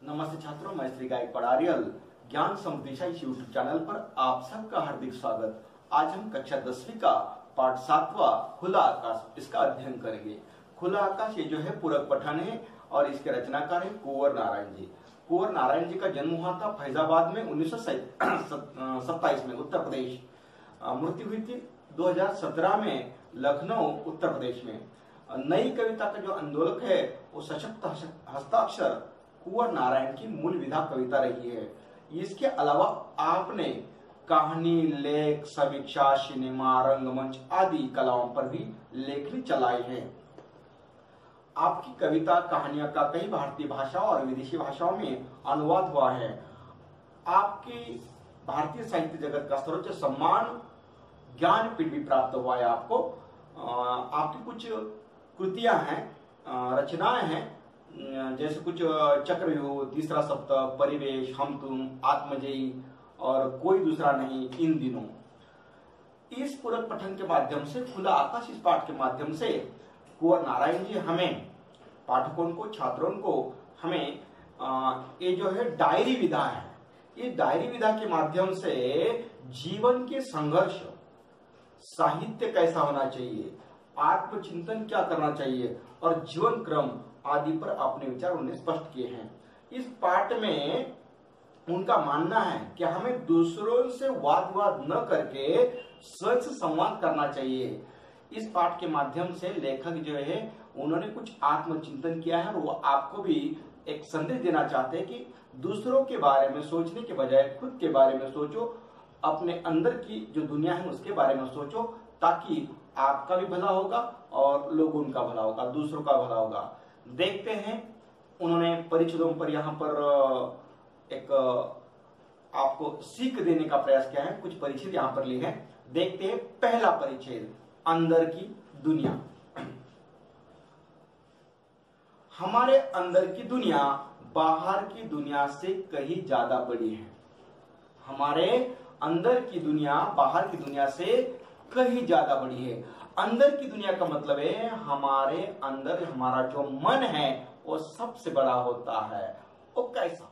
नमस्ते छात्रों, मैं श्री गायकवाड़ आर्यल ज्ञान समृद्धि इस यूट्यूब चैनल पर आप सबका हार्दिक स्वागत। आज हम कक्षा 10वीं का पाठ 7वां खुला आकाश इसका अध्ययन करेंगे। खुला आकाश ये जो है पूरक पठन है और इसके रचनाकार है कुंवर नारायण जी। कुंवर नारायण जी का जन्म हुआ था फैजाबाद में 1927 में उत्तर प्रदेश। मृत्यु हुई थी 2017 में लखनऊ उत्तर प्रदेश में। नई कविता का जो आंदोलक है वो सशक्त हस्ताक्षर कुंवर नारायण की मूल विधा कविता रही है। इसके अलावा आपने कहानी, लेख, समीक्षा, सिनेमा, रंगमंच आदि कलाओं पर भी लेखनी चलाई है। आपकी कविता कहानियां का कई भारतीय भाषा और विदेशी भाषाओं में अनुवाद हुआ है। आपकी भारतीय साहित्य जगत का सर्वोच्च सम्मान ज्ञानपीठ भी प्राप्त हुआ है आपको। आपकी कुछ कृतियां हैं, रचनाएं हैं, जैसे कुछ चक्रव्यूह, तीसरा सप्तक, परिवेश, हम तुम, आत्मजयी और कोई दूसरा नहीं, इन दिनों। इस पूरक पठन के माध्यम से, खुला आकाश इस पाठ के माध्यम से कुंवर नारायण जी हमें पाठकों को, छात्रों को हमें ये जो है डायरी विधा है, ये डायरी विधा के माध्यम से जीवन के संघर्ष, साहित्य कैसा होना चाहिए, आत्मचिंतन क्या करना चाहिए और जीवन क्रम आदि पर अपने विचार उन्होंने स्पष्ट किए हैं। इस पाठ में उनका मानना है कि हमें दूसरों से वाद विवाद न करके स्वयं से संवाद करना चाहिए। इस पाठ के माध्यम से लेखक जो है उन्होंने कुछ आत्मचिंतन किया है और वो आपको भी एक संदेश देना चाहते हैं कि दूसरों के बारे में सोचने के बजाय खुद के बारे में सोचो, अपने अंदर की जो दुनिया है उसके बारे में सोचो, ताकि आपका भी भला होगा और लोगों का भला होगा, दूसरों का भला होगा। देखते हैं उन्होंने परिच्छेदों पर यहाँ पर एक आपको सीख देने का प्रयास किया है। कुछ परिच्छेद यहाँ पर लिए हैं, देखते हैं। पहला परिच्छेद, अंदर की दुनिया। हमारे अंदर की दुनिया बाहर की दुनिया से कहीं ज्यादा बड़ी है। हमारे अंदर की दुनिया बाहर की दुनिया से कहीं ज्यादा बड़ी है। अंदर की दुनिया का मतलब है हमारे अंदर हमारा जो मन है वो सबसे बड़ा होता है। वो कैसा?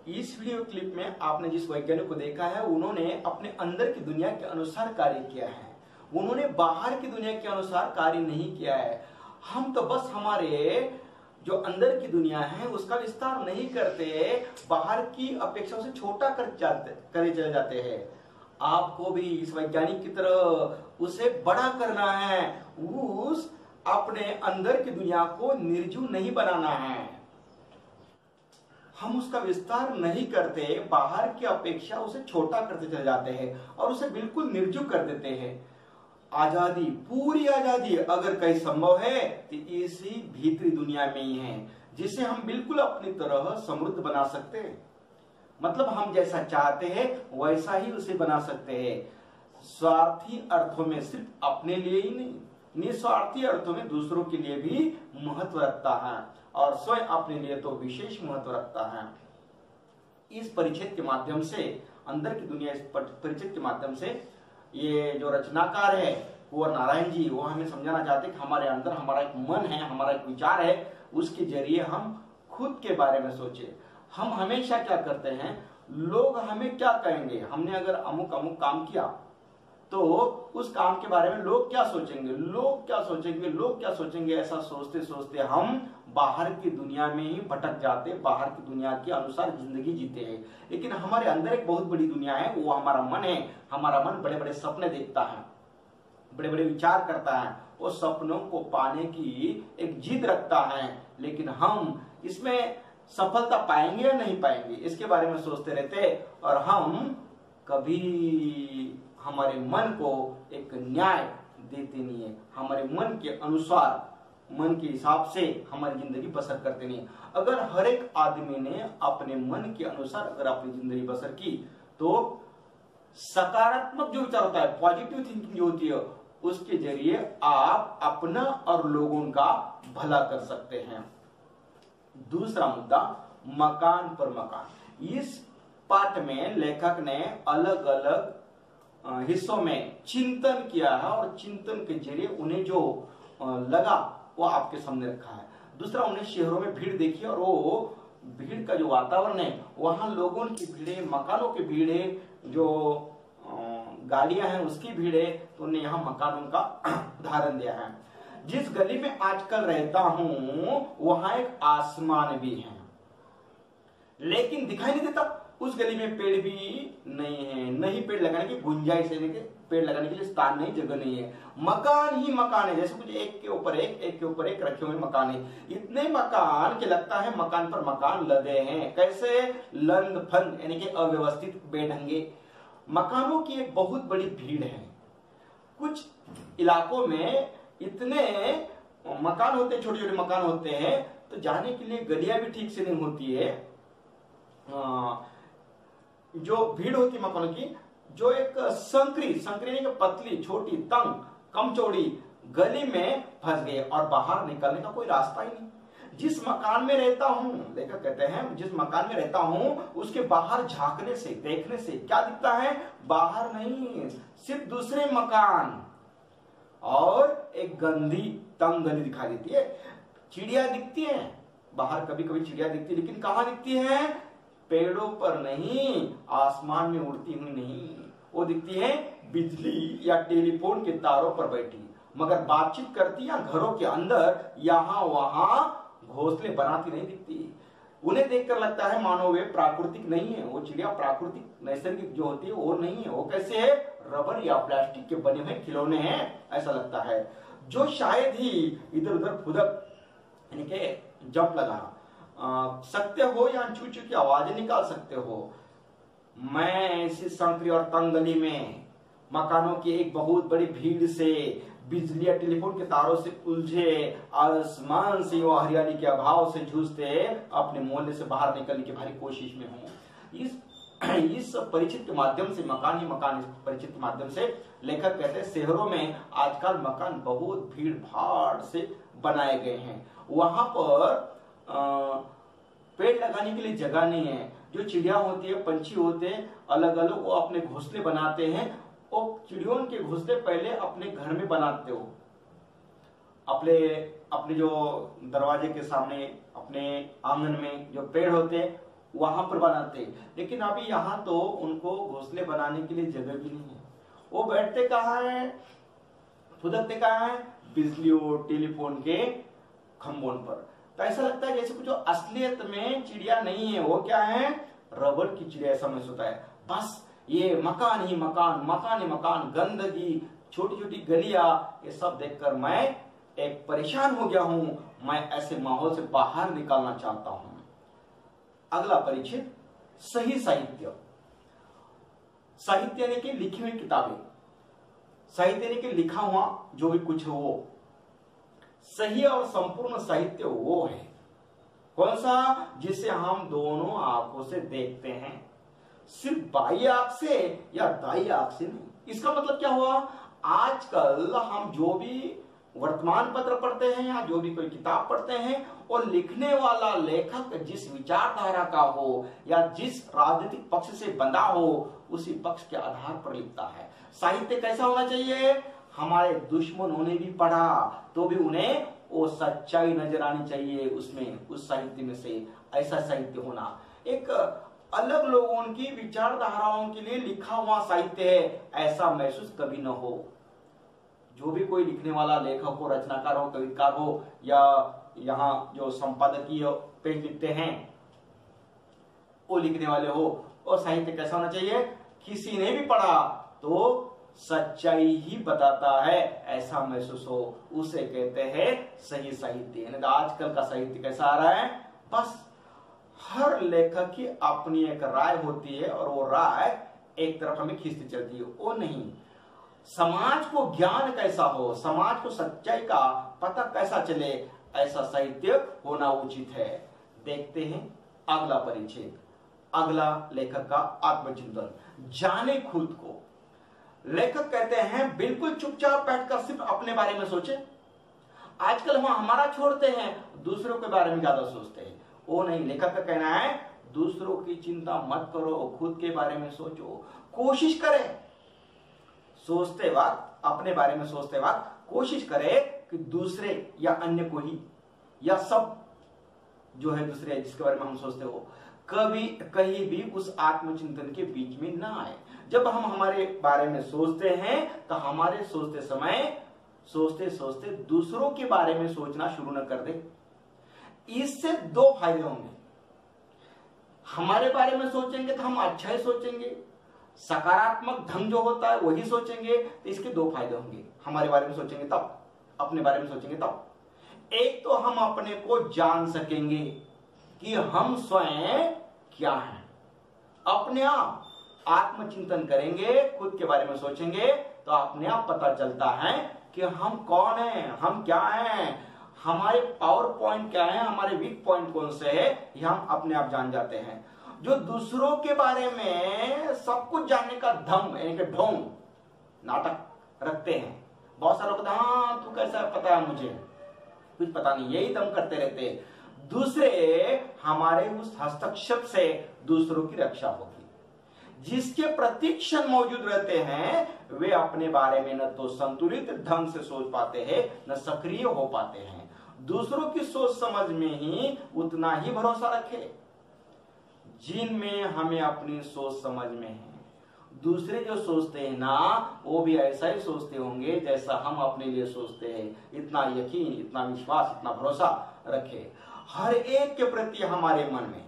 इस वीडियो क्लिप में आपने जिस वैज्ञानिक को देखा है उन्होंने अपने अंदर की दुनिया के अनुसार कार्य किया है, उन्होंने बाहर की दुनिया के अनुसार कार्य नहीं किया है। हम तो बस हमारे जो अंदर की दुनिया है उसका विस्तार नहीं करते, बाहर की अपेक्षा से छोटा करे चले जाते हैं। आपको भी इस वैज्ञानिक की तरह उसे बड़ा करना है, उस अपने अंदर की दुनिया को निर्जीव नहीं बनाना है। हम उसका विस्तार नहीं करते, बाहर की अपेक्षा उसे छोटा करते चले जाते हैं और उसे बिल्कुल निर्जीव कर देते हैं। आजादी, पूरी आजादी अगर कहीं संभव है तो इसी भीतरी दुनिया में ही है, जिसे हम बिल्कुल अपनी तरह समृद्ध बना सकते हैं। मतलब हम जैसा चाहते हैं वैसा ही उसे बना सकते हैं। स्वार्थी अर्थों में सिर्फ अपने लिए ही नहीं, निस्वार्थी अर्थों में दूसरों के लिए भी महत्व रखता है और स्वयं अपने लिए तो विशेष महत्व रखता है। इस परिच्छेद के माध्यम से, अंदर की दुनिया, इस परिच्छेद के माध्यम से ये जो रचनाकार है कुंवर नारायण जी, वो हमें समझाना चाहते हैं कि हमारे अंदर हमारा एक मन है, हमारा एक विचार है, उसके जरिए हम खुद के बारे में सोचे। हम हमेशा क्या करते हैं, लोग हमें क्या कहेंगे, हमने अगर अमुक अमुक काम किया तो उस काम के बारे में लोग क्या सोचेंगे, लोग क्या सोचेंगे, लोग क्या सोचेंगे, ऐसा सोचते सोचते हम बाहर की दुनिया में ही भटक जाते, बाहर की दुनिया के अनुसार जिंदगी जीते हैं। लेकिन हमारे अंदर एक बहुत बड़ी दुनिया है, वो हमारा मन है। हमारा मन बड़े बड़े सपने देखता है, बड़े बड़े विचार करता है, वो सपनों को पाने की एक जिद रखता है। लेकिन हम इसमें सफलता पाएंगे या नहीं पाएंगे इसके बारे में सोचते रहते और हम कभी हमारे मन को एक न्याय देते नहीं है, हमारे मन के अनुसार, मन के हिसाब से हमारी जिंदगी बसर करते नहीं। अगर हर एक आदमी ने अपने मन के अनुसार अगर अपनी जिंदगी बसर की तो सकारात्मक जो विचार होता है, पॉजिटिव थिंकिंग जो होती है, उसके जरिए आप अपना और लोगों का भला कर सकते हैं। दूसरा मुद्दा, मकान पर मकान। इस पाठ में लेखक ने अलग अलग हिस्सों में चिंतन किया है और चिंतन के जरिए उन्हें जो लगा वो आपके सामने रखा है। दूसरा, उन्हें शहरों में भीड़ देखी और वो भीड़ का जो वातावरण है, वहां लोगों की भीड़ है, मकानों की भीड़ है, जो गाड़ियां हैं उसकी भीड़ है, तो उन्हें यहाँ मकानों का उदाहरण दिया है। जिस गली में आजकल रहता हूं वहां एक आसमान भी है, लेकिन दिखाई नहीं देता। उस गली में पेड़ भी नहीं है, नहीं पेड़ लगाने की गुंजाइश है, पेड़ लगाने के लिए स्थान नहीं, जगह नहीं है, मकान ही मकान है। जैसे कुछ एक के ऊपर एक रखे हुए मकान है। इतने मकान के लगता है मकान पर मकान लदे हैं। कैसे? लंद फंद, यानी कि अव्यवस्थित, बेढंगे। मकानों की एक बहुत बड़ी भीड़ है। कुछ इलाकों में इतने मकान होते हैं, छोटे छोटे मकान होते हैं, तो जाने के लिए गलियां भी ठीक से नहीं होती है। जो भीड़ होती मकानों की, जो एक संकरी नहीं, पतली, छोटी, तंग, कम चौड़ी गली में फंस गए और बाहर निकलने का कोई रास्ता ही नहीं। जिस मकान में रहता हूं, लेखक कहते हैं, जिस मकान में रहता हूं उसके बाहर झांकने से, देखने से क्या दिखता है? बाहर नहीं, सिर्फ दूसरे मकान और एक गंदी तंग गली दिखाई देती है। चिड़िया दिखती है बाहर, कभी कभी चिड़िया दिखती है, लेकिन कहां दिखती है? पेड़ों पर नहीं, आसमान में उड़ती हुई नहीं, वो दिखती है बिजली या टेलीफोन के तारों पर बैठी, मगर बातचीत करती या घरों के अंदर यहां वहां घोंसले बनाती नहीं दिखती। उन्हें देखकर लगता है मानो वे प्राकृतिक नहीं है। वो चिड़िया प्राकृतिक नैसर्गिक जो होती है वो नहीं है, वो कैसे है? रबर या प्लास्टिक के बने हुए खिलौने हैं, ऐसा लगता है, जो शायद ही इधर उधर फुदक, यानी कि जंप लगा सकते हो या चू चू की आवाजें निकाल सकते हो। मैं ऐसी संकरी और तंग गली में मकानों की एक बहुत बड़ी भीड़ से, बिजली या टेलीफोन के तारों से उलझे, आसमान से और हरियाली के अभाव से जूझते अपने मोहल्ले से बाहर निकलने की भारी कोशिश में हूं। इस परिचित के माध्यम से, मकान ही मकान, इस परिचित के माध्यम से लेखक कहते हैं शहरों में आजकल मकान बहुत भीड़ भाड़ से बनाए गए हैं, वहां पर पेड़ लगाने के लिए जगह नहीं है। जो चिड़िया होती है, पंछी होते हैं, अलग अलग वो अपने घोंसले बनाते हैं। वो चिड़ियों के घोंसले पहले अपने घर में बनाते हो, अपने जो दरवाजे के सामने, अपने आंगन में जो पेड़ होते हैं वहां पर बनाते, लेकिन अभी यहाँ तो उनको घोंसले बनाने के लिए जगह भी नहीं है। वो बैठते कहाँ है, फुदकते कहाँ है, बिजली और टेलीफोन के खंभों पर। तो ऐसा लगता है जैसे कुछ असलियत में चिड़िया नहीं है, वो क्या है, रबड़ की चिड़िया ऐसा महसूस होता है। बस ये मकान ही मकान, मकान ही मकान, गंदगी, छोटी छोटी गलियां, ये सब देखकर मैं एक परेशान हो गया हूं। मैं ऐसे माहौल से बाहर निकालना चाहता हूं। अगला परिचित, सही साहित्य। साहित्य यानी कि लिखी हुई किताबें, साहित्य यानी कि लिखा हुआ जो भी कुछ है वो। सही और संपूर्ण साहित्य वो है कौन सा, जिसे हम दोनों आंखों से देखते हैं, सिर्फ बाह्य आंख से या दाई आंख से नहीं। इसका मतलब क्या हुआ, आजकल हम जो भी वर्तमान पत्र पढ़ते हैं या जो भी कोई किताब पढ़ते हैं, और लिखने वाला लेखक जिस विचारधारा का हो या जिस राजनीतिक पक्ष से बंधा हो, उसी पक्ष के आधार पर लिखता है। साहित्य कैसा होना चाहिए, हमारे दुश्मनों ने भी पढ़ा तो भी उन्हें वो सच्चाई नजर आनी चाहिए उसमें, उस साहित्य में से। ऐसा साहित्य होना, एक अलग लोगों की विचारधाराओं के लिए लिखा हुआ साहित्य है, ऐसा महसूस कभी न हो। जो भी कोई लिखने वाला लेखक हो, रचनाकार हो, कविकार हो, या यहाँ जो संपादकीय पेज लिखते हैं वो लिखने वाले हो, और साहित्य कैसा होना चाहिए, किसी ने भी पढ़ा तो सच्चाई ही बताता है, ऐसा महसूस हो, उसे कहते हैं सही साहित्य। आजकल का साहित्य कैसा आ रहा है, बस हर लेखक की अपनी एक राय होती है और वो राय एक तरफ हमें खींचती चलती है, वो नहीं। समाज को ज्ञान कैसा हो, समाज को सच्चाई का पता कैसा चले, ऐसा साहित्य होना उचित है। देखते हैं अगला परिच्छेद, अगला लेखक का आत्मचिंतन, जाने खुद को। लेखक कहते हैं बिल्कुल चुपचाप बैठकर सिर्फ अपने बारे में सोचे। आजकल हम हमारा छोड़ते हैं, दूसरों के बारे में ज्यादा सोचते हैं। वो नहीं, लेखक का कहना है दूसरों की चिंता मत करो, खुद के बारे में सोचो। कोशिश करें सोचते वक्त, अपने बारे में सोचते वक्त कोशिश करें कि दूसरे या अन्य को ही या सब जो है दूसरे जिसके बारे में हम सोचते हो, कभी कहीं भी उस आत्मचिंतन के बीच में ना आए। जब हम हमारे बारे में सोचते हैं तो हमारे सोचते समय सोचते सोचते दूसरों के बारे में सोचना शुरू न कर दे। इससे दो फायदे होंगे, हमारे बारे में सोचेंगे तो हम अच्छा ही सोचेंगे, सकारात्मक ढंग जो होता है वही सोचेंगे, तो इसके दो फायदे होंगे। हमारे बारे में सोचेंगे तब, अपने बारे में सोचेंगे तब। एक तो हम अपने को जान सकेंगे कि हम स्वयं क्या हैं, अपने आप आत्मचिंतन करेंगे, खुद के बारे में सोचेंगे तो अपने आप पता चलता है कि हम कौन हैं, हम क्या हैं, हमारे पावर पॉइंट क्या है, हमारे वीक पॉइंट कौन से है, ये हम अपने आप जान जाते हैं। जो दूसरों के बारे में सब कुछ जानने का धम यानी कि ढोंग नाटक रखते हैं, बहुत सारे लोग हाँ तू कैसा पता है, मुझे कुछ पता नहीं, यही दम करते रहते हैं। दूसरे हमारे उस हस्तक्षेप से दूसरों की रक्षा होगी। जिसके प्रतिक्षण मौजूद रहते हैं वे अपने बारे में न तो संतुलित ढंग से सोच पाते हैं न सक्रिय हो पाते हैं। दूसरों की सोच समझ में ही उतना ही भरोसा रखे जिनमें हमें अपनी सोच समझ में है। दूसरे जो सोचते हैं ना वो भी ऐसा ही सोचते होंगे जैसा हम अपने लिए सोचते हैं। इतना यकीन, इतना विश्वास, इतना भरोसा रखे। हर एक के प्रति हमारे मन में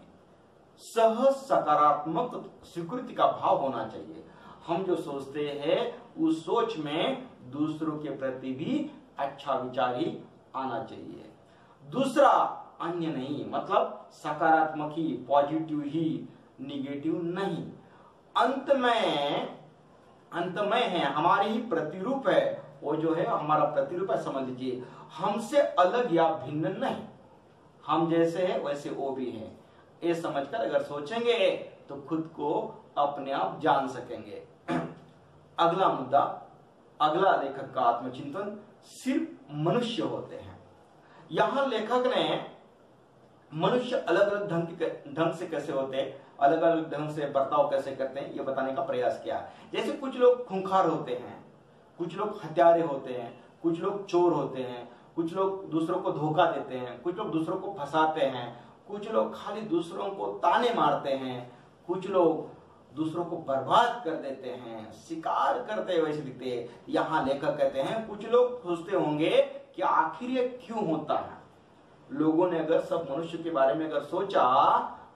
सहज सकारात्मक स्वीकृति का भाव होना चाहिए। हम जो सोचते हैं उस सोच में दूसरों के प्रति भी अच्छा विचार ही आना चाहिए। दूसरा अन्य नहीं, मतलब सकारात्मक ही, पॉजिटिव ही, निगेटिव नहीं। अंत में है, हमारे ही प्रतिरूप है, वो जो है हमारा प्रतिरूप है, समझ लीजिए। हमसे अलग या भिन्न नहीं, हम जैसे हैं वैसे वो भी है। ये समझकर अगर सोचेंगे तो खुद को अपने आप जान सकेंगे। अगला मुद्दा, अगला लेखक का आत्मचिंतन, सिर्फ मनुष्य होते हैं। यहां लेखक ने मनुष्य अलग अलग ढंग से कैसे होते हैं, अलग अलग ढंग से बर्ताव कैसे करते हैं, ये बताने का प्रयास किया। जैसे कुछ लोग खूंखार होते हैं, कुछ लोग हत्यारे होते हैं, कुछ लोग चोर होते हैं, कुछ लोग दूसरों को धोखा देते हैं, कुछ लोग दूसरों को फंसाते हैं, कुछ लोग खाली दूसरों को ताने मारते हैं, कुछ लोग दूसरों को बर्बाद कर देते हैं, शिकार करते हैं, वैसे दिखते हैं। यहाँ लेखक कहते हैं कुछ लोग सोचते होंगे कि आखिर ये क्यों होता है। लोगों ने अगर सब मनुष्य के बारे में अगर सोचा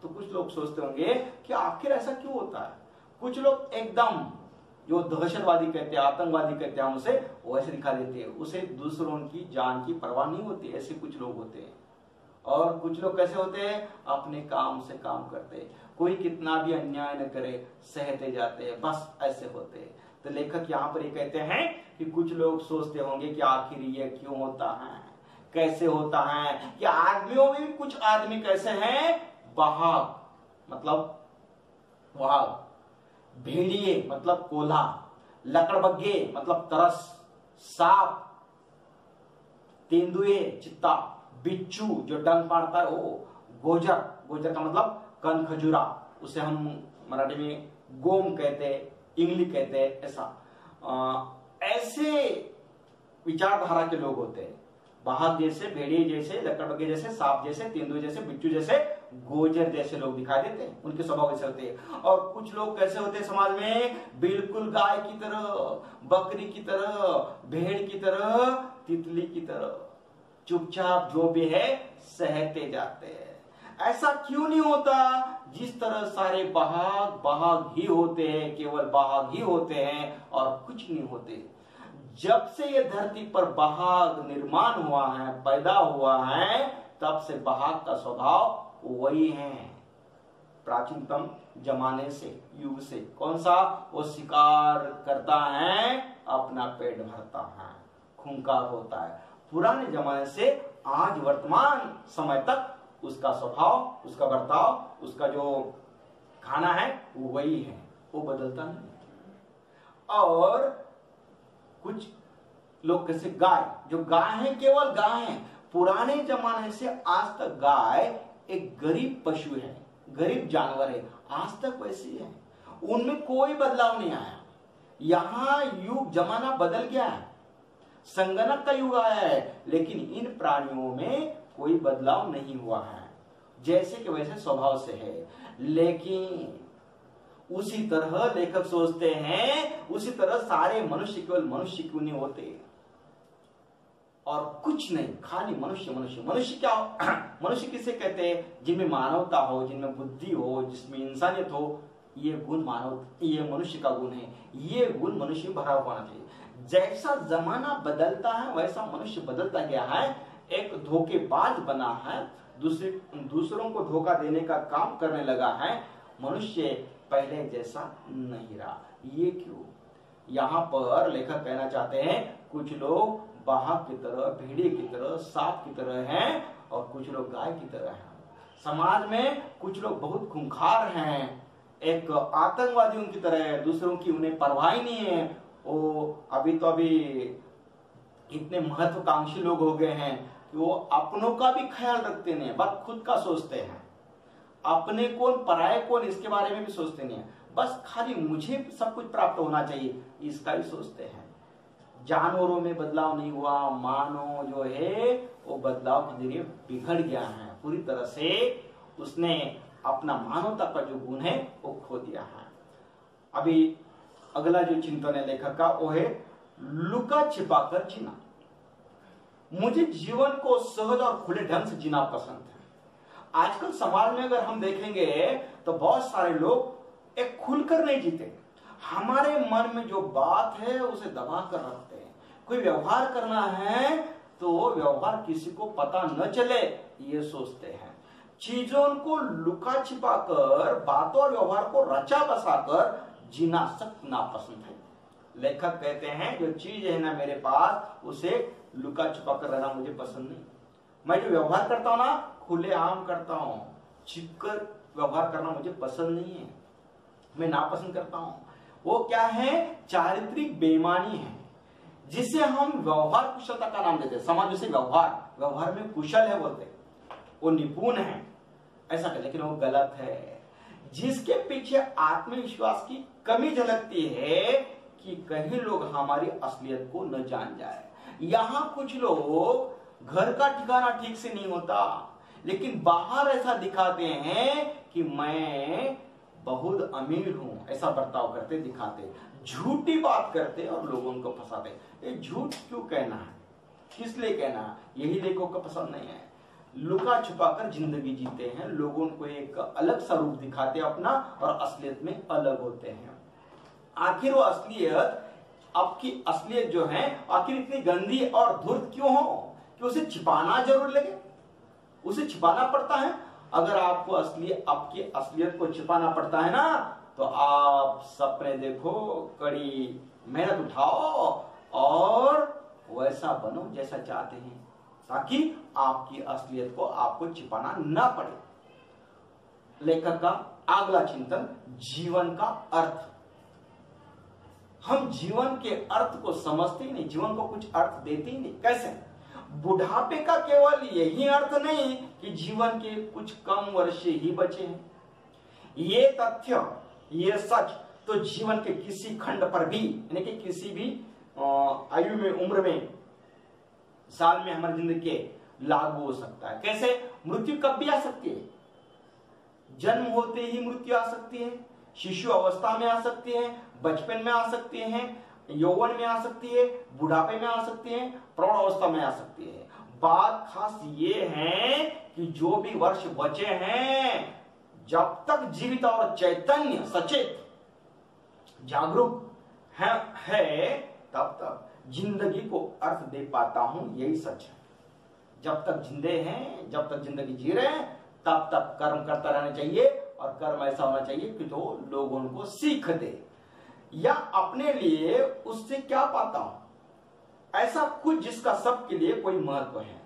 तो कुछ लोग सोचते होंगे कि आखिर ऐसा क्यों होता है। कुछ लोग एकदम जो दहशतवादी कहते हैं, आतंकवादी कहते हैं, हम उसे वैसे दिखा देते हैं, उसे दूसरों की जान की परवाह नहीं होती। ऐसे कुछ लोग होते हैं। और कुछ लोग कैसे होते हैं, अपने काम से काम करते हैं, कोई कितना भी अन्याय न करे सहते जाते हैं, बस ऐसे होते हैं। तो लेखक यहाँ पर ये कहते हैं कि कुछ लोग सोचते होंगे कि आखिर ये क्यों होता है, कैसे होता है। कि आदमियों में भी कुछ आदमी कैसे हैं, बहाग मतलब वाघ, भेड़िए मतलब कोल्हा, लकड़बग्गे मतलब तरस, सांप, तेंदुए चित्ता, बिच्छू जो डंक मारता है वो, गोजर, गोजर का मतलब कन खजूरा, उसे हम मराठी में गोम कहते हैं, इंग्लिश कहते हैं। ऐसे विचारधारा के लोग होते हैं। बाघ जैसे, भेड़िए जैसे, लकड़बग्गे जैसे, सांप जैसे, तेंदुए जैसे, बिच्छू जैसे, गोजर जैसे लोग दिखाई देते हैं। उनके स्वभाव कैसे होते हैं। और कुछ लोग कैसे होते हैं समाज में, बिल्कुल गाय की तरह, बकरी की तरह, भेड़ की तरह, तितली की तरह, चुपचाप जो भी है सहते जाते हैं। ऐसा क्यों नहीं होता। जिस तरह सारे बाघ ही होते हैं, केवल बाघ ही होते हैं और कुछ नहीं होते। जब से ये धरती पर बाघ निर्माण हुआ है, पैदा हुआ है, तब से बाघ का स्वभाव वही है। प्राचीनतम जमाने से, युग से। कौन सा, वो शिकार करता है, अपना पेट भरता है, खूंखार होता है। पुराने जमाने से आज वर्तमान समय तक उसका स्वभाव, उसका बर्ताव, उसका जो खाना है वो वही है, वो बदलता नहीं। और कुछ लोग कैसे, गाय, जो गाय है केवल गाय है। पुराने जमाने से आज तक गाय एक गरीब पशु है, गरीब जानवर है, आज तक वैसी है। उनमें कोई बदलाव नहीं आया। यहां युग जमाना बदल गया है, संगणक का युग आया है, लेकिन इन प्राणियों में कोई बदलाव नहीं हुआ है, जैसे कि वैसे स्वभाव से है। लेकिन उसी तरह लेखक सोचते हैं, उसी तरह सारे मनुष्य केवल मनुष्य क्यों नहीं होते और कुछ नहीं, खाली मनुष्य मनुष्य। मनुष्य क्या हो, मनुष्य किसे कहते हैं, जिनमें मानवता हो, जिनमें बुद्धि हो, जिसमें इंसानियत हो। ये गुण मानव, ये मनुष्य का गुण है। ये गुण मनुष्य में भरा होना चाहिए। जैसा जमाना बदलता है वैसा मनुष्य बदलता गया है, एक धोखेबाज बना है, दूसरों को धोखा देने का काम करने लगा है। मनुष्य पहले जैसा नहीं रहा। ये क्यों, यहाँ पर लेखक कहना चाहते हैं कुछ लोग बाघ की तरह, भेड़िए की तरह, सांप की तरह हैं और कुछ लोग गाय की तरह हैं। समाज में कुछ लोग बहुत खूंखार हैं, एक आतंकवादियों की तरह है, दूसरों की उन्हें परवाह ही नहीं है। वो अभी इतने महत्वाकांक्षी लोग हो गए हैं कि वो अपनों का भी ख्याल रखते नहीं, बस खुद का सोचते हैं। अपने कौन पराये कौन इसके बारे में भी सोचते नहीं है, बस खाली मुझे सब कुछ प्राप्त होना चाहिए इसका ही सोचते हैं। जानवरों में बदलाव नहीं हुआ, मानव जो है वो बदलाव के जरिए बिगड़ गया है पूरी तरह से। उसने अपना मानवता का जो गुण है वो खो दिया है। अभी अगला जो चिंतन है लेखक का वो है लुका छिपाकर जीना। मुझे जीवन को सहज और खुले ढंग से जीना पसंद है। आजकल समाज में अगर हम देखेंगे तो बहुत सारे लोग एक खुलकर नहीं जीते। हमारे मन में जो बात है उसे दबा कर रखते हैं। कोई व्यवहार करना है तो व्यवहार किसी को पता न चले ये सोचते हैं। चीजों को लुका छिपा कर, बातों और व्यवहार को रचा बसाकर जीना सख्त नापसंद है। लेखक कहते हैं जो चीज है ना मेरे पास उसे लुका छिपा कर रहना मुझे पसंद नहीं। मैं जो व्यवहार करता हूं ना खुले आम करता हूं, छिपकर व्यवहार करना मुझे पसंद नहीं है, मैं नापसंद करता हूं। वो क्या है, चारित्रिक बेईमानी है जिसे हम व्यवहार कुशलता का नाम देते हैं। समाज उसे व्यवहार में कुशल है बोलते, वो निपुण है ऐसा कहते, लेकिन वो गलत है। जिसके पीछे आत्मविश्वास की कमी झलकती है कि कहीं लोग हमारी असलियत को न जान जाए। यहां कुछ लोग घर का ठिकाना ठीक से नहीं होता, लेकिन बाहर ऐसा दिखाते हैं कि मैं बहुत अमीर हूं, ऐसा बर्ताव करते दिखाते, झूठी बात करते और लोगों को फंसाते। ये झूठ क्यों कहना है, किस लिए कहना है, यही लेखकों को पसंद नहीं है। लुका छुपा कर जिंदगी जीते हैं, लोगों को एक अलग स्वरूप दिखाते अपना और असलियत में अलग होते हैं। आखिर वो असलियत, आपकी असलियत जो है आखिर इतनी गंदी और धूर्त क्यों हो कि उसे छिपाना जरूर लगे, उसे छिपाना पड़ता है। अगर आपको आपकी असलियत को छिपाना पड़ता है ना, तो आप सपने देखो, कड़ी मेहनत उठाओ और वैसा बनो जैसा चाहते हैं, ताकि आपकी असलियत को आपको छिपाना ना पड़े। लेखक का अगला चिंतन, जीवन का अर्थ। हम जीवन के अर्थ को समझते ही नहीं, जीवन को कुछ अर्थ देते ही नहीं। कैसे? बुढ़ापे का केवल यही अर्थ नहीं कि जीवन के कुछ कम वर्ष ही बचे हैं। ये तथ्य, ये सच तो जीवन के किसी खंड पर भी, यानी कि किसी भी आयु में, उम्र में, साल में हमारी जिंदगी के लागू हो सकता है। कैसे? मृत्यु कब भी आ सकती है, जन्म होते ही मृत्यु आ सकती है, शिशु अवस्था में आ सकती है, बचपन में आ सकती है, यौवन में आ सकती है, बुढ़ापे में आ सकती है, प्रौढ़ अवस्था में आ सकती है। बात खास ये है कि जो भी वर्ष बचे हैं, जब तक जीवित और चैतन्य, सचेत, जागरूक है तब तक जिंदगी को अर्थ दे पाता हूं, यही सच है। जब तक जिंदे हैं, जब तक जिंदगी जी रहे हैं, तब तक कर्म करता रहना चाहिए, और कर्म ऐसा होना चाहिए कि जो लोगों को सीख दे, या अपने लिए उससे क्या पाता हूं, ऐसा कुछ जिसका सबके लिए कोई महत्व है।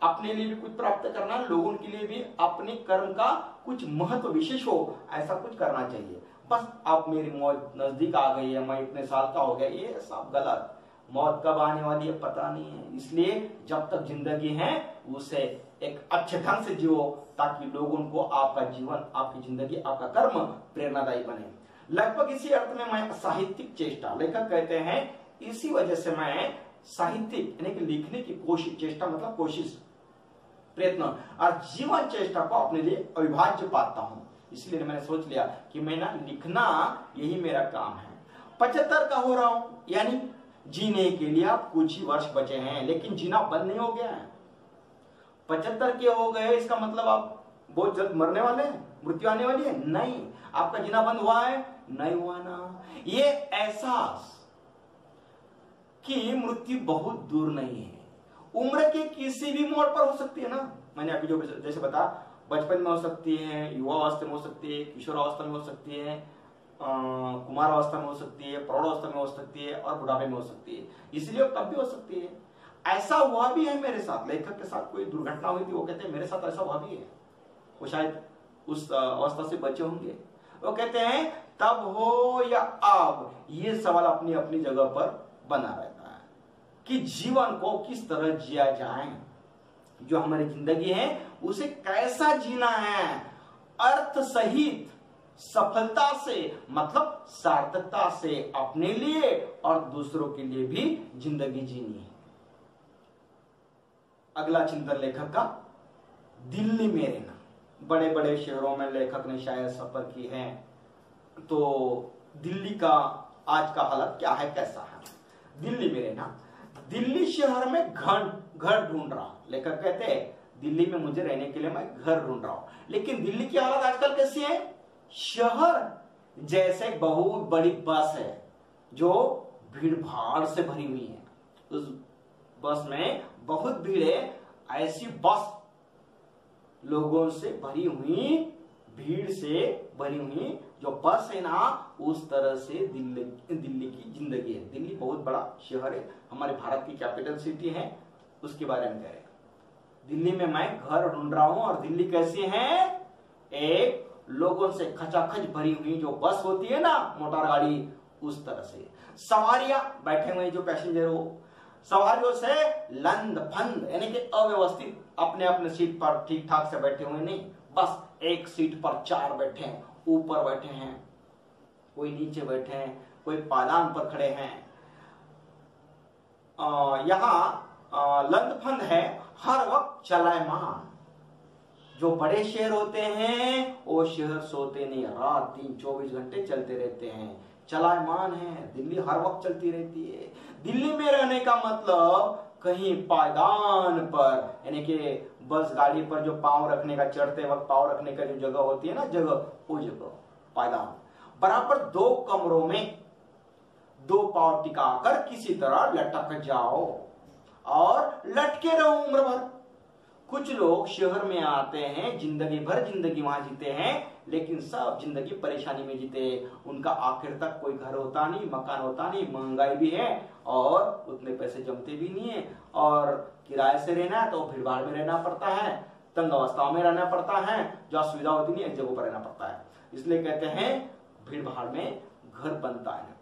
अपने लिए भी कुछ प्राप्त करना, लोगों के लिए भी अपने कर्म का कुछ महत्व विशेष हो, ऐसा कुछ करना चाहिए। बस अब मेरी मौत नजदीक आ गई है, मैं इतने साल का हो गया, ये सब गलत। मौत कब आने वाली है पता नहीं है, इसलिए जब तक जिंदगी है उसे एक अच्छे ढंग से जियो, ताकि लोगों को आपका जीवन, आपकी जिंदगी, आपका कर्म प्रेरणादायी बने। लगभग इसी अर्थ में मैं साहित्यिक चेष्टा, लेखक कहते हैं इसी वजह से मैं साहित्यिक यानी कि लिखने की कोशिश, चेष्टा मतलब कोशिश, प्रयत्न और जीवन चेष्टा को अपने लिए अविभाज्य पाता हूं। इसलिए मैंने सोच लिया कि मैं ना लिखना यही मेरा काम है। 75 का हो रहा हूं, यानी जीने के लिए आप कुछ ही वर्ष बचे हैं, लेकिन जीना बंद नहीं हो गया है। 75 के हो गए इसका मतलब आप बहुत जल्द मरने वाले हैं, मृत्यु आने वाली है? नहीं। आपका जीना बंद हुआ है? नहीं हुआ ना। ये एहसास कि मृत्यु बहुत दूर नहीं है, उम्र के किसी भी मोड़ पर हो सकती है ना। मैंने अभी जो जैसे बता, बचपन में हो सकती है, युवा अवस्था में हो सकती है, किशोर अवस्था में हो सकती है, कुमार अवस्था में हो सकती है, प्रौढ़ अवस्था में हो सकती है, और बुढ़ापे में हो सकती है। इसलिए कब भी हो सकती है। ऐसा हुआ भी है मेरे साथ, लेखक के साथ कोई दुर्घटना हुई थी, वो कहते हैं मेरे साथ ऐसा हुआ भी है। वो शायद उस अवस्था से बचे होंगे। वो कहते हैं तब हो या अब, ये सवाल अपनी अपनी जगह पर बना रहता है कि जीवन को किस तरह जिया जाए, जो हमारी जिंदगी है उसे कैसा जीना है, अर्थ सहित, सफलता से, मतलब सार्थकता से, अपने लिए और दूसरों के लिए भी जिंदगी जीनी है। अगला चिंतन लेखक का, दिल्ली में रहना। बड़े बड़े शहरों में लेखक ने शायद सफर की है, तो दिल्ली का आज का हालत क्या है, कैसा है? दिल्ली में रहना, दिल्ली शहर में घर ढूंढ रहा। लेखक कहते हैं दिल्ली में मुझे रहने के लिए मैं घर ढूंढ रहा हूं, लेकिन दिल्ली की हालत आजकल कैसी है? शहर जैसे बहुत बड़ी बस है जो भीड़ भाड़ से भरी हुई है, उस बस में बहुत भीड़ है। ऐसी बस लोगों से भरी हुई, भीड़ से भरी हुई जो बस है ना, उस तरह से दिल्ली की जिंदगी है। दिल्ली बहुत बड़ा शहर है, हमारे भारत की कैपिटल सिटी है, उसके बारे में कह रहे हैं। दिल्ली में मैं घर ढूंढ रहा हूं, और दिल्ली कैसी है? एक लोगों से खचाखच भरी हुई जो बस होती है ना, मोटर गाड़ी, उस तरह से। सवारियां बैठे हुए जो पैसेंजर हो, सवारियों से लंद फंद, यानी कि अव्यवस्थित, अपने अपने सीट पर ठीक ठाक से बैठे हुए नहीं, बस एक सीट पर 4 बैठे हैं, ऊपर बैठे हैं, कोई नीचे बैठे हैं, कोई पालान पर खड़े हैं। यहाँ लंद फंद है, हर वक्त चलायमान, जो बड़े शहर होते हैं वो शहर सोते नहीं, रात दिन 24 घंटे चलते रहते हैं, चलायमान है। दिल्ली हर वक्त चलती रहती है। दिल्ली में रहने का मतलब कहीं पायदान पर, यानी कि बस गाड़ी पर जो पांव रखने का, चढ़ते वक्त पांव रखने का जो जगह होती है ना, जगह, वो जगह पायदान, बराबर 2 कमरों में 2 पांव टिकाकर किसी तरह लटक जाओ और लटके रहो उम्र भर। कुछ लोग शहर में आते हैं, जिंदगी भर जिंदगी वहां जीते हैं, लेकिन सब जिंदगी परेशानी में जीते। उनका आखिर तक कोई घर होता नहीं, मकान होता नहीं, महंगाई भी है और उतने पैसे जमते भी नहीं है, और किराए से रहना है तो भीड़ भाड़ में रहना पड़ता है, तंग अवस्थाओं में रहना पड़ता है, जो सुविधा होती नहीं एक जगह पर रहना पड़ता है। इसलिए कहते हैं भीड़ भाड़ में घर बनता है।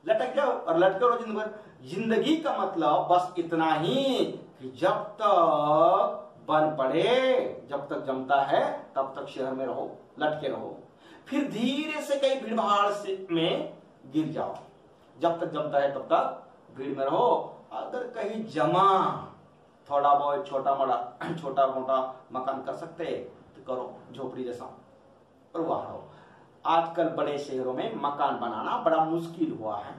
लटक जाओ और लटके रहो जिंदगी भर। जिंदगी का मतलब बस इतना ही कि जब तक बन पड़े, जब तक जमता है तब तक शहर में रहो, लटके रहो, फिर धीरे से कहीं भीड़ भाड़ से में गिर जाओ। जब तक जमता है तब तक भीड़ में रहो। अगर कहीं जमा, थोड़ा बहुत छोटा मोटा मकान कर सकते तो करो, झोपड़ी जैसा, और वहां रहो। आजकल बड़े शहरों में मकान बनाना बड़ा मुश्किल हुआ है।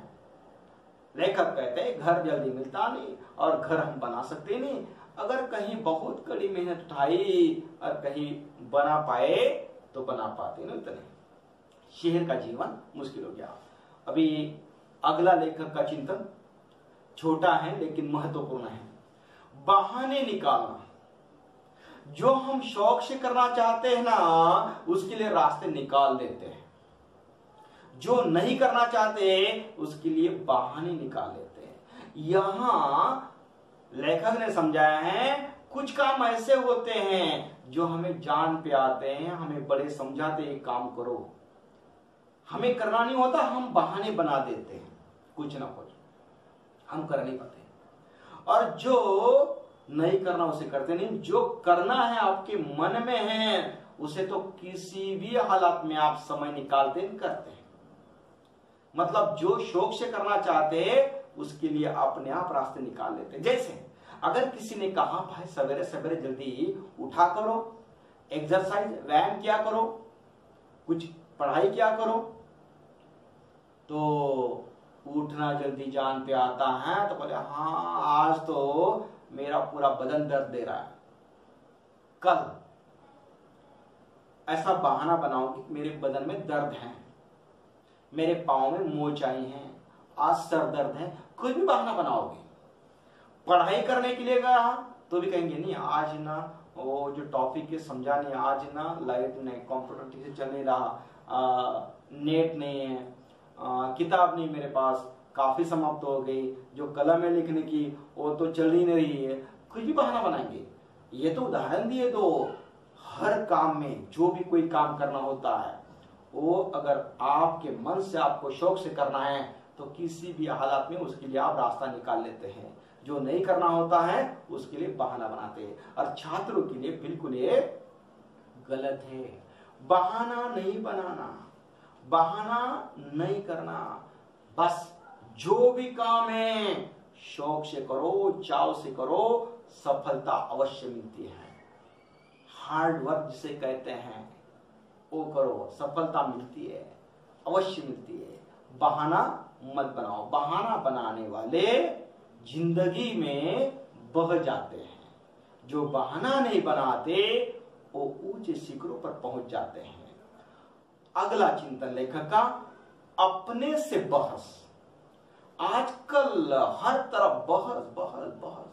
लेखक कहते हैं घर जल्दी मिलता नहीं और घर हम बना सकते नहीं। अगर कहीं बहुत कड़ी मेहनत उठाई और कहीं बना पाए तो बना पाते नहीं उतने। शहर का जीवन मुश्किल हो गया। अभी अगला लेखक का चिंतन छोटा है लेकिन महत्वपूर्ण है। बहाने निकालना। जो हम शौक से करना चाहते हैं ना, उसके लिए रास्ते निकाल देते हैं। जो नहीं करना चाहते उसके लिए बहाने निकाल लेते हैं। यहां लेखक ने समझाया है कुछ काम ऐसे होते हैं जो हमें जान पे आते हैं, हमें बड़े समझाते हैं काम करो, हमें करना नहीं होता, हम बहाने बना देते हैं, कुछ ना कुछ हम कर नहीं पाते। और जो नहीं करना उसे करते नहीं। जो करना है आपके मन में है उसे तो किसी भी हालत में आप समय निकालते करते हैं। मतलब जो शौक से करना चाहते हैं उसके लिए अपने आप रास्ते निकाल लेते हैं। जैसे अगर किसी ने कहा भाई सवेरे सवेरे जल्दी उठा करो, एक्सरसाइज व्यायाम किया करो, कुछ पढ़ाई किया करो, तो उठना जल्दी जान पे आता है तो बोले हाँ आज तो मेरा पूरा बदन दर्द दे रहा है, कल ऐसा बहाना बनाओगे मेरे बदन में दर्द है, मेरे पाँव में मोच आई है, आज सर दर्द है, कोई भी बहाना बनाओगे। पढ़ाई करने के लिए गया तो भी कहेंगे नहीं आज ना वो जो टॉपिक है समझा नहीं, आज ना लाइट नहीं, कंप्यूटर ठीक से चल नहीं रहा, नेट नहीं है, किताब नहीं मेरे पास, काफी समाप्त हो गई, जो कलम है लिखने की वो तो चल ही नहीं रही है, कुछ भी बहाना बनाएंगे। ये तो उदाहरण दिए दो। हर काम में जो भी कोई काम करना होता है वो अगर आपके मन से आपको शौक से करना है तो किसी भी हालत में उसके लिए आप रास्ता निकाल लेते हैं। जो नहीं करना होता है उसके लिए बहाना बनाते हैं। और छात्रों के लिए बिल्कुल ये गलत है। बहाना नहीं बनाना, बहाना नहीं करना। बस जो भी काम है शौक से करो, चाव से करो, सफलता अवश्य मिलती है। हार्ड वर्क जिसे कहते हैं वो करो, सफलता मिलती है, अवश्य मिलती है। बहाना मत बनाओ। बहाना बनाने वाले जिंदगी में बह जाते हैं। जो बहाना नहीं बनाते वो ऊंचे शिखरों पर पहुंच जाते हैं। अगला चिंतन लेखक का, अपने से बहस। आजकल हर तरफ बहस बहस बहस।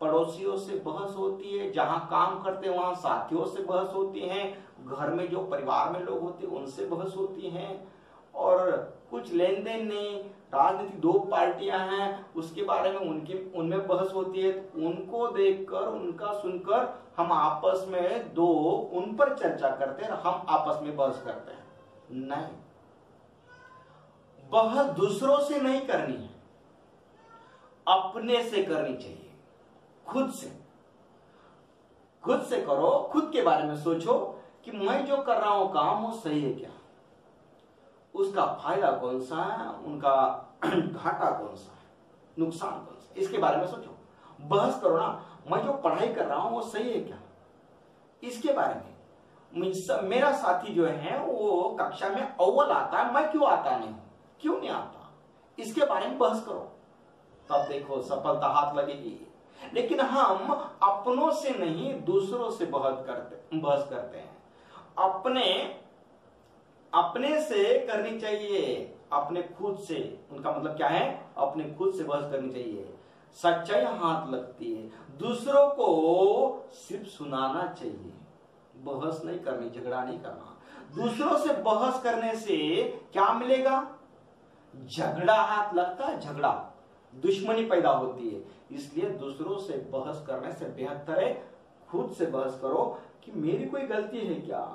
पड़ोसियों से बहस होती है, जहां काम करते हैं वहां साथियों से बहस होती है, घर में जो परिवार में लोग होते हैं उनसे बहस होती है, और कुछ लेन देन नहीं, राजनीतिक 2 पार्टियां हैं उसके बारे में उनमें बहस होती है। उनको देखकर, उनका सुनकर हम आपस में उन पर चर्चा करते हैं, हम आपस में बहस करते हैं। नहीं, बहस दूसरों से नहीं करनी है, अपने से करनी चाहिए। खुद से करो, खुद के बारे में सोचो कि मैं जो कर रहा हूं काम वो सही है क्या, उसका फायदा कौन सा है, उनका घाटा कौन सा है, नुकसान कौन सा, इसके बारे में सोचो। बहस करो ना, मैं जो पढ़ाई कर रहा हूं वो सही है क्या, इसके बारे में मेरा साथी जो है वो कक्षा में अव्वल आता है, मैं क्यों आता नहीं, क्यों नहीं आता, इसके बारे में बहस करो, तब देखो सफलता हाथ लगेगी। लेकिन हम अपनों से नहीं दूसरों से बहस करते हैं। अपने से करनी चाहिए, अपने खुद से, उनका मतलब क्या है, अपने खुद से बहस करनी चाहिए। सच्चाई हाथ लगती है, दूसरों को सिर्फ सुनाना चाहिए, बहस नहीं करनी, झगड़ा नहीं करना। दूसरों से बहस करने से क्या मिलेगा, झगड़ा हाथ लगता है, झगड़ा दुश्मनी पैदा होती है। इसलिए दूसरों से बहस करने से बेहतर है खुद से बहस करो कि मेरी कोई गलती है क्या,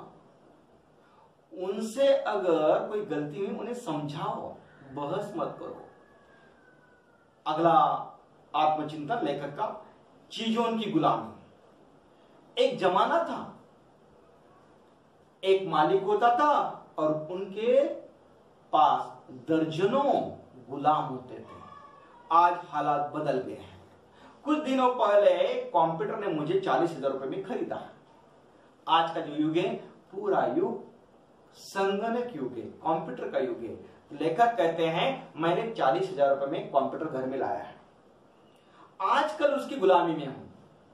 उनसे अगर कोई गलती हुई उन्हें समझाओ, बहस मत करो। अगला आत्मचिंतन लेखक का, चीजों की गुलामी। एक जमाना था, एक मालिक होता था और उनके पास दर्जनों गुलाम होते थे। आज हालात बदल गए हैं। कुछ दिनों पहले कंप्यूटर ने मुझे 40,000 रुपए में खरीदा है। आज का जो युग है, पूरा युग संगणक युग है, कंप्यूटर का युग है। लेखक कहते हैं मैंने 40,000 रुपए में कंप्यूटर घर में लाया है, आजकल उसकी गुलामी में हूं।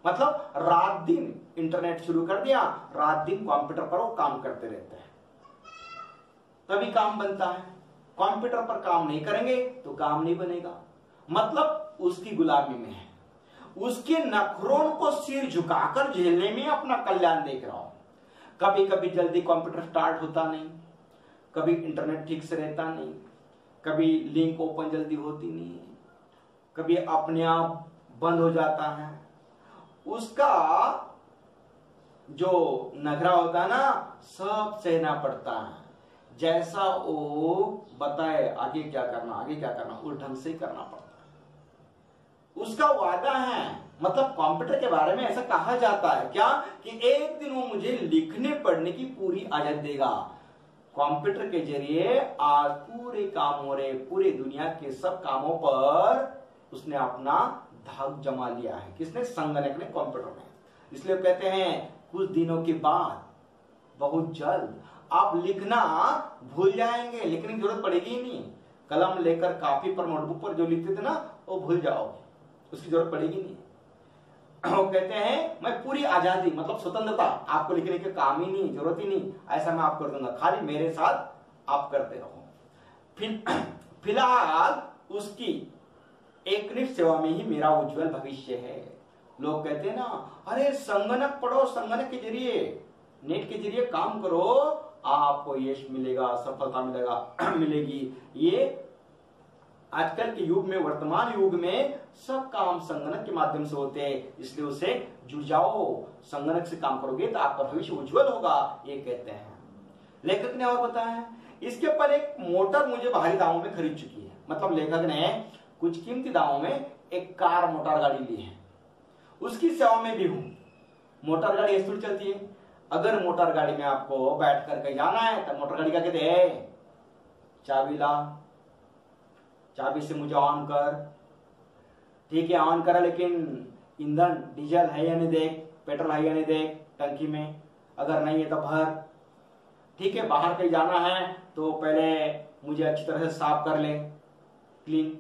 मतलब रात दिन इंटरनेट शुरू कर दिया, रात दिन कंप्यूटर पर वो काम करते रहते हैं, तभी काम बनता है। कंप्यूटर पर काम नहीं करेंगे तो काम नहीं बनेगा, मतलब उसकी गुलामी में है। उसके नखरों को सिर झुकाकर झेलने में अपना कल्याण देख रहा हूं। कभी कभी जल्दी कंप्यूटर स्टार्ट होता नहीं, कभी इंटरनेट ठीक से रहता नहीं, कभी लिंक ओपन जल्दी होती नहीं, कभी अपने आप बंद हो जाता है। उसका जो नखरा होता है ना, सब सहना पड़ता है। जैसा वो बताए आगे क्या करना, आगे क्या करना, उस ढंग से करना पड़ता है। उसका वादा है, मतलब कंप्यूटर के बारे में ऐसा कहा जाता है क्या कि एक दिन वो मुझे लिखने पढ़ने की पूरी आजादी देगा। कंप्यूटर के जरिए आज पूरे काम हो रहे, पूरी दुनिया के सब कामों पर उसने अपना धाक जमा लिया है। किसने? संगणक ने, कंप्यूटर ने। इसलिए कहते हैं कुछ दिनों के बाद, बहुत जल्द आप लिखना भूल जाएंगे, लिखने की जरूरत पड़ेगी ही नहीं। कलम लेकर कापी पर, नोटबुक पर जो लिखते थे ना, वो भूल जाओगे, उसकी जरूरत पड़ेगी नहीं। वो कहते हैं मैं पूरी आजादी, मतलब स्वतंत्रता, आपको लिखने के काम ही नहीं, जरूरत ही नहीं, ऐसा मैं आप कर दूंगा, खाली मेरे साथ आप करते रहो। फिलहाल उसकी एकनिष्ठ सेवा में ही मेरा उज्जवल भविष्य है। लोग कहते हैं ना, अरे संगणक पढ़ो, संगणक के जरिए, नेट के जरिए काम करो, आपको यश मिलेगा, सफलता मिलेगी। ये आजकल के युग में, वर्तमान युग में सब काम संगणक के माध्यम से होते हैं, इसलिए उसे जुड़ जाओ, संगणक से काम करोगे तो आपका भविष्य उज्जवल होगा, ये कहते हैं। लेखक ने और बताया, इसके पर एक मोटर मुझे भारी दामों में खरीद चुकी है। मतलब लेखक ने कुछ कीमती दामों में एक कार, मोटर गाड़ी ली है, उसकी सेवा में भी हूं। मोटर गाड़ी ऐसे चलती है, अगर मोटर गाड़ी में आपको बैठ कर कहीं जाना है तो मोटर गाड़ी का कहते हैं चाबी ला, चाबी से मुझे ऑन कर। ठीक है, ऑन करा, लेकिन ईंधन डीजल है या नहीं देख, पेट्रोल है या नहीं देख टंकी में, अगर नहीं है तो भर। ठीक है, बाहर कहीं जाना है तो पहले मुझे अच्छी तरह से साफ कर ले, क्लीन।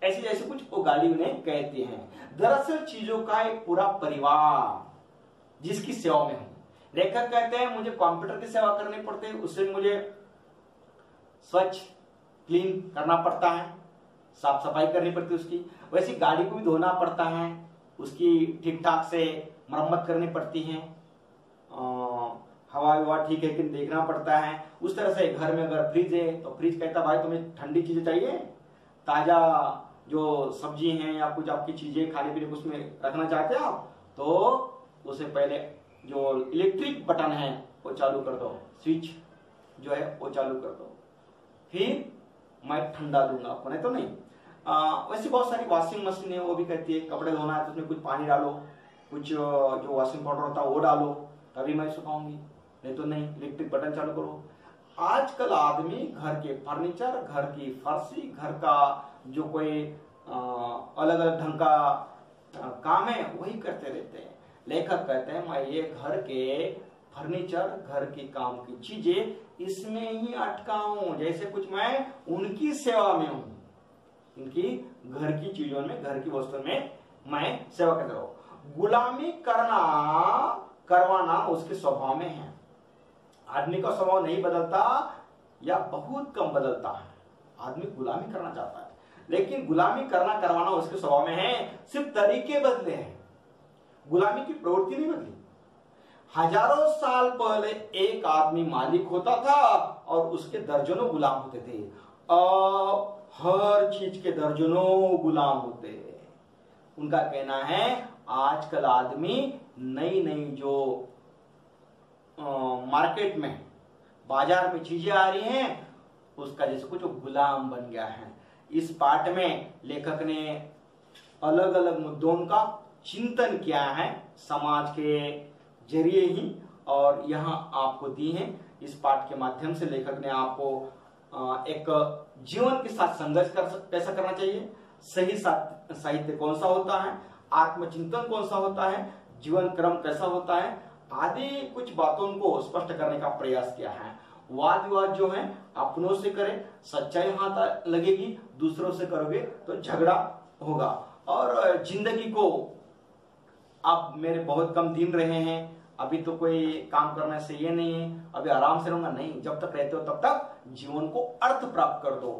ऐसे जैसे कुछ वो गाली उन्हें कहते हैं। दरअसल चीजों का एक पूरा परिवार जिसकी सेवा में हूं। लेखक कहते हैं मुझे कंप्यूटर की सेवा करनी पड़ती है, उससे मुझे स्वच्छ क्लीन करना पड़ता है, साफ सफाई करनी पड़ती है उसकी। वैसे गाड़ी को भी धोना पड़ता है, उसकी ठीक ठाक से मरम्मत करनी पड़ती है, हवा विवा ठीक है कि देखना पड़ता है। उस तरह से घर में अगर फ्रिज है तो फ्रिज कहता भाई तुम्हें ठंडी चीजें चाहिए, ताजा जो सब्जी हैं या कुछ आपकी चीजें खाने पीने को उसमें रखना चाहते हो आप, तो उसे पहले जो इलेक्ट्रिक बटन है वो चालू कर दो, स्विच जो है वो चालू कर दो, फिर मैं ठंडा दूंगा आपको, नहीं तो नहीं। वैसे बहुत सारी वॉशिंग मशीन है, वो भी कहती है कपड़े धोना है तो उसमें कुछ पानी डालो, कुछ जो वॉशिंग पाउडर होता है वो डालो, तभी मैं सुखाऊंगी, नहीं तो नहीं। इलेक्ट्रिक बटन चालू करो। आजकल आदमी घर के फर्नीचर, घर की फर्शी, घर का जो कोई अलग अलग ढंग का काम है वही करते रहते हैं। लेखक कहते हैं मैं ये घर के फर्नीचर, घर के काम की चीजें इसमें ही अटका हूं, जैसे कुछ मैं उनकी सेवा में हूं, उनकी घर की चीजों में, घर की वस्तुओं में मैं सेवा कर रहा हूं। गुलामी करवाना उसके स्वभाव में है। आदमी का स्वभाव नहीं बदलता या बहुत कम बदलता है। आदमी गुलामी करना चाहता है, लेकिन गुलामी करवाना उसके स्वभाव में है, सिर्फ तरीके बदले हैं, गुलामी की प्रवृत्ति नहीं बदली। हजारों साल पहले एक आदमी मालिक होता था और उसके दर्जनों गुलाम होते थे। अब हर चीज के दर्जनों गुलाम होते हैं। उनका कहना है आजकल आदमी नई नई जो मार्केट में, बाजार में चीजें आ रही हैं, उसका जैसे कुछ गुलाम बन गया है। इस पाठ में लेखक ने अलग अलग मुद्दों का चिंतन किया है समाज के जरिए ही, और यहाँ आपको दी है। इस पाठ के माध्यम से लेखक ने आपको एक जीवन के साथ संघर्ष कैसा करना चाहिए, सही साहित्य कौन सा होता है, आत्मचिंतन कौन सा होता है, जीवन क्रम कैसा होता है, आदि कुछ बातों को स्पष्ट करने का प्रयास किया है। वाद विवाद जो है अपनों से करें, सच्चाई हाथ लगेगी, दूसरों से करोगे तो झगड़ा होगा। और जिंदगी को अब मेरे बहुत कम दिन रहे हैं, अभी तो कोई काम करने से ये नहीं है, अभी आराम से रहूंगा, नहीं, जब तक रहते हो तब तक जीवन को अर्थ प्राप्त कर दो।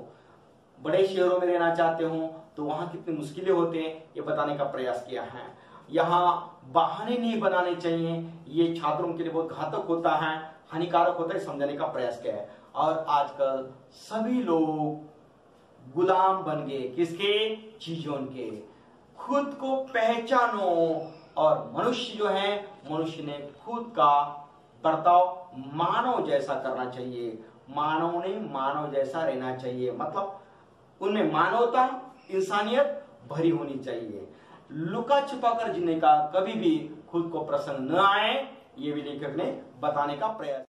बड़े शहरों में रहना चाहते हो तो वहां कितनी मुश्किलें होते हैं, ये बताने का प्रयास किया है। यहाँ बहाने नहीं बनाने चाहिए, ये छात्रों के लिए बहुत घातक होता है, हानिकारक होता है, समझाने का प्रयास किया है। और आजकल सभी लोग गुलाम बन गए, किसके, चीजों के। खुद को पहचानो, और मनुष्य जो है, मनुष्य ने खुद का बर्ताव मानव जैसा करना चाहिए, मानव ने मानव जैसा रहना चाहिए, मतलब उनमें मानवता, इंसानियत भरी होनी चाहिए। लुका छिपा कर जीने का कभी भी खुद को प्रसन्न न आए, ये भी लेखक ने बताने का प्रयास